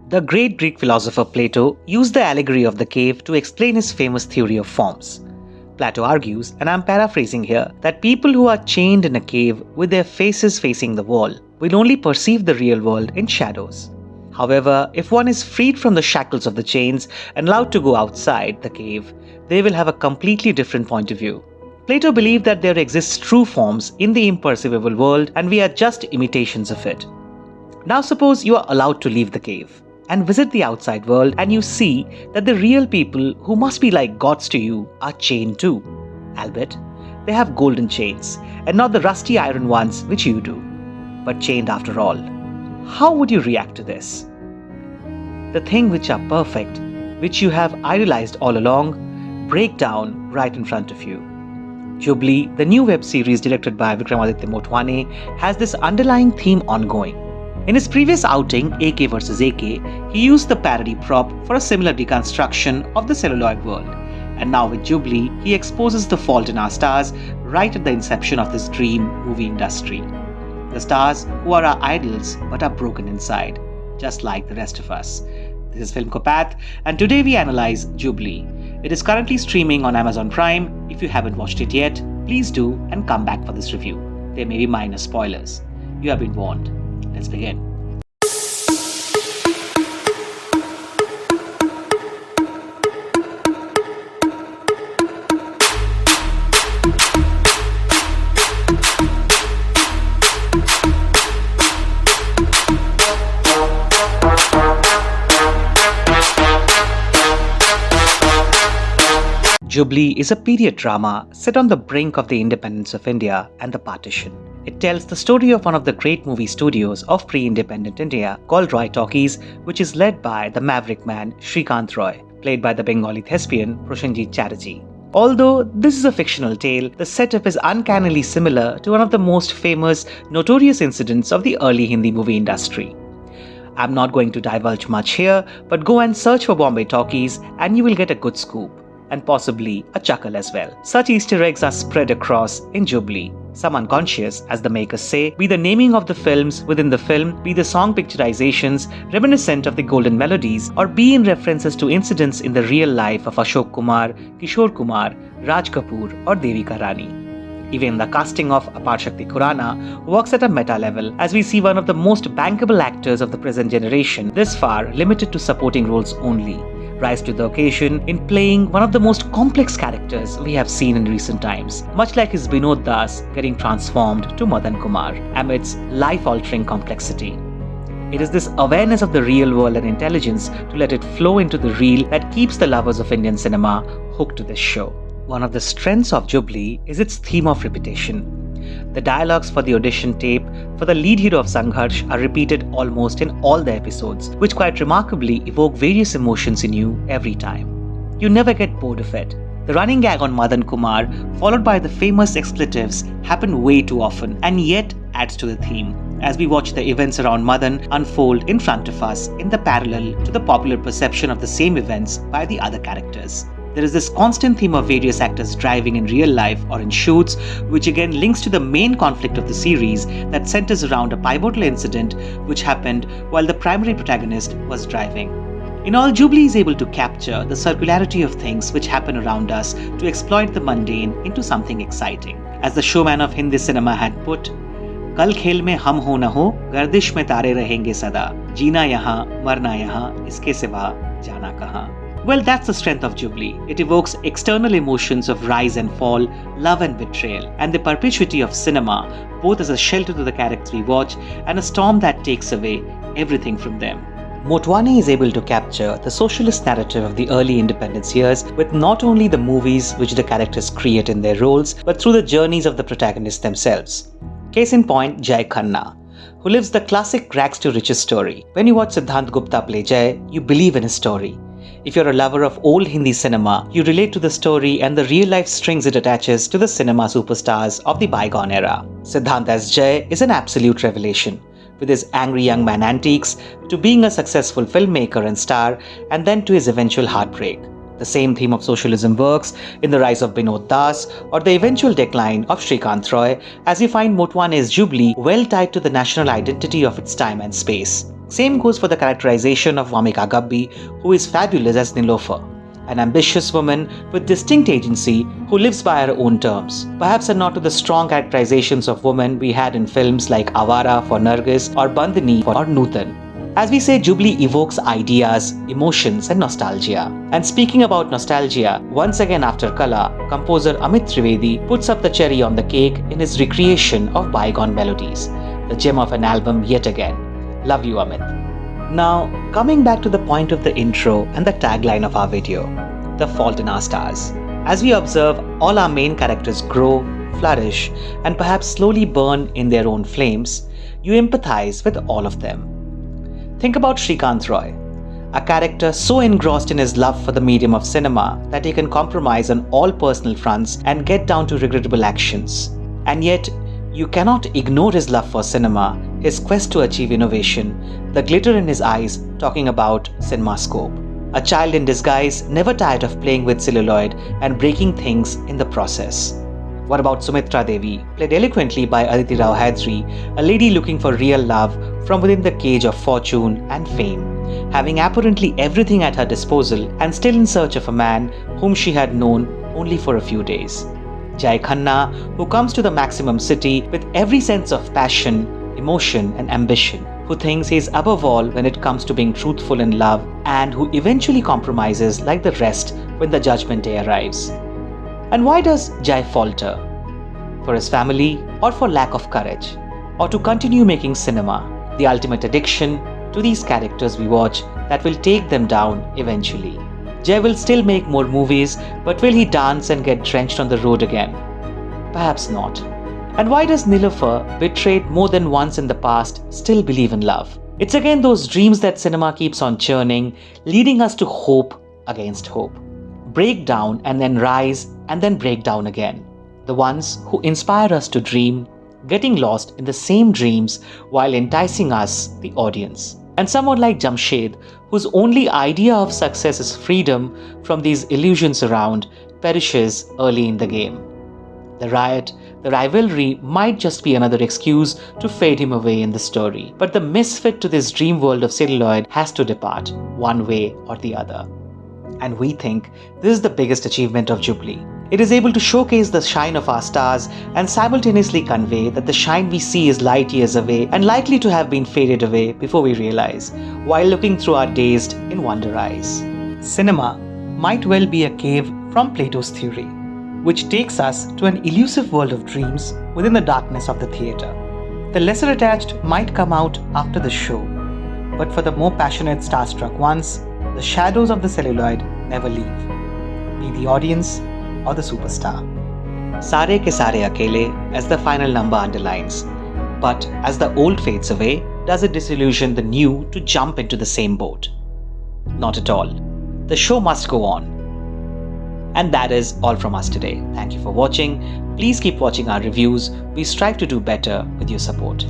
The great Greek philosopher Plato used the allegory of the cave to explain his famous theory of forms. Plato argues, and I'm paraphrasing here, that people who are chained in a cave with their faces facing the wall will only perceive the real world in shadows. However, if one is freed from the shackles of the chains and allowed to go outside the cave, they will have a completely different point of view. Plato believed that there exists true forms in the imperceivable world and we are just imitations of it. Now suppose you are allowed to leave the cave and visit the outside world and you see that the real people who must be like gods to you are chained too. Albeit, they have golden chains and not the rusty iron ones which you do, but chained after all. How would you react to this? The things which are perfect, which you have idealized all along, break down right in front of you. Jubilee, the new web series directed by Vikramaditya Motwane, has this underlying theme ongoing. In his previous outing, AK vs AK, he used the parody prop for a similar deconstruction of the celluloid world. And now with Jubilee, he exposes the fault in our stars right at the inception of this dream movie industry. The stars who are our idols but are broken inside, just like the rest of us. This is Filmkopath, and today we analyze Jubilee. It is currently streaming on Amazon Prime. If you haven't watched it yet, please do and come back for this review. There may be minor spoilers. You have been warned. Let's begin. Jubilee is a period drama set on the brink of the independence of India and the partition. It tells the story of one of the great movie studios of pre-independent India called Roy Talkies, which is led by the maverick man Srikanth Roy, played by the Bengali thespian Prosenjit Chatterjee. Although this is a fictional tale, the setup is uncannily similar to one of the most famous, notorious incidents of the early Hindi movie industry. I'm not going to divulge much here, but go and search for Bombay Talkies and you will get a good scoop. And possibly a chuckle as well. Such Easter eggs are spread across in Jubilee. Some unconscious, as the makers say, be the naming of the films within the film, be the song picturizations reminiscent of the golden melodies, or be in references to incidents in the real life of Ashok Kumar, Kishore Kumar, Raj Kapoor, or Devika Rani. Even the casting of Aparashakti works at a meta level, as we see one of the most bankable actors of the present generation, this far limited to supporting roles only, rise to the occasion in playing one of the most complex characters we have seen in recent times, much like his Binod Das getting transformed to Madan Kumar amidst life-altering complexity. It is this awareness of the real world and intelligence to let it flow into the reel that keeps the lovers of Indian cinema hooked to this show. One of the strengths of Jubilee is its theme of repetition. The dialogues for the audition tape for the lead hero of Sangharsh are repeated almost in all the episodes, which quite remarkably evoke various emotions in you every time. You never get bored of it. The running gag on Madan Kumar, followed by the famous expletives, happen way too often and yet adds to the theme, as we watch the events around Madan unfold in front of us in the parallel to the popular perception of the same events by the other characters. There is this constant theme of various actors driving in real life or in shoots, which again links to the main conflict of the series that centers around a pivotal incident which happened while the primary protagonist was driving. In all, Jubilee is able to capture the circularity of things which happen around us to exploit the mundane into something exciting. As the showman of Hindi cinema had put, "Kal khel mein hum ho na ho, gardish mein tare rahenge sada, jeena yahan, marna yahan, iske siva jana kahan." Well, that's the strength of Jubilee. It evokes external emotions of rise and fall, love and betrayal, and the perpetuity of cinema, both as a shelter to the characters we watch and a storm that takes away everything from them. Motwane is able to capture the socialist narrative of the early independence years with not only the movies which the characters create in their roles, but through the journeys of the protagonists themselves. Case in point, Jai Khanna, who lives the classic rags to riches story. When you watch Sidhant Gupta play Jai, you believe in his story. If you're a lover of old Hindi cinema, you relate to the story and the real-life strings it attaches to the cinema superstars of the bygone era. Sidhant as Jai is an absolute revelation, with his angry young man antics, to being a successful filmmaker and star, and then to his eventual heartbreak. The same theme of socialism works in the rise of Binod Das or the eventual decline of Srikanth Roy, as we find Motwane's Jubilee well tied to the national identity of its time and space. Same goes for the characterization of Wamiqa Gabbi, who is fabulous as Nilofer, an ambitious woman with distinct agency who lives by her own terms, perhaps not to the strong characterizations of women we had in films like Avara for Nargis or Bandhani for Nutan. As we say, Jubilee evokes ideas, emotions and nostalgia. And speaking about nostalgia, once again after Kala, composer Amit Trivedi puts up the cherry on the cake in his recreation of bygone melodies, the gem of an album yet again. Love you, Amit. Now, coming back to the point of the intro and the tagline of our video, The Fault in Our Stars. As we observe all our main characters grow, flourish, and perhaps slowly burn in their own flames, you empathize with all of them. Think about Shrikant Roy, a character so engrossed in his love for the medium of cinema that he can compromise on all personal fronts and get down to regrettable actions. And yet, you cannot ignore his love for cinema, his quest to achieve innovation, the glitter in his eyes talking about CinemaScope. A child in disguise, never tired of playing with celluloid and breaking things in the process. What about Sumitra Devi, played eloquently by Aditi Rao Hydari, a lady looking for real love from within the cage of fortune and fame, having apparently everything at her disposal and still in search of a man whom she had known only for a few days. Jai Khanna, who comes to the maximum city with every sense of passion, emotion and ambition, who thinks he is above all when it comes to being truthful in love, and who eventually compromises like the rest when the judgment day arrives. And why does Jai falter? For his family, or for lack of courage? Or to continue making cinema, the ultimate addiction to these characters we watch that will take them down eventually? Jai will still make more movies, but will he dance and get drenched on the road again? Perhaps not. And why does Nilofer, betrayed more than once in the past, still believe in love? It's again those dreams that cinema keeps on churning, leading us to hope against hope. Break down and then rise and then break down again. The ones who inspire us to dream, getting lost in the same dreams while enticing us, the audience. And someone like Jamshed, whose only idea of success is freedom from these illusions around, perishes early in the game. The riot, the rivalry might just be another excuse to fade him away in the story. But the misfit to this dream world of celluloid has to depart, one way or the other. And we think this is the biggest achievement of Jubilee. It is able to showcase the shine of our stars and simultaneously convey that the shine we see is light years away and likely to have been faded away before we realize, while looking through our dazed in wonder eyes. Cinema might well be a cave from Plato's theory, which takes us to an elusive world of dreams within the darkness of the theatre. The lesser attached might come out after the show, but for the more passionate starstruck ones, the shadows of the celluloid never leave, be the audience or the superstar. Sare ke sare akele, as the final number underlines. But as the old fades away, does it disillusion the new to jump into the same boat? Not at all. The show must go on. And that is all from us today. Thank you for watching. Please keep watching our reviews. We strive to do better with your support.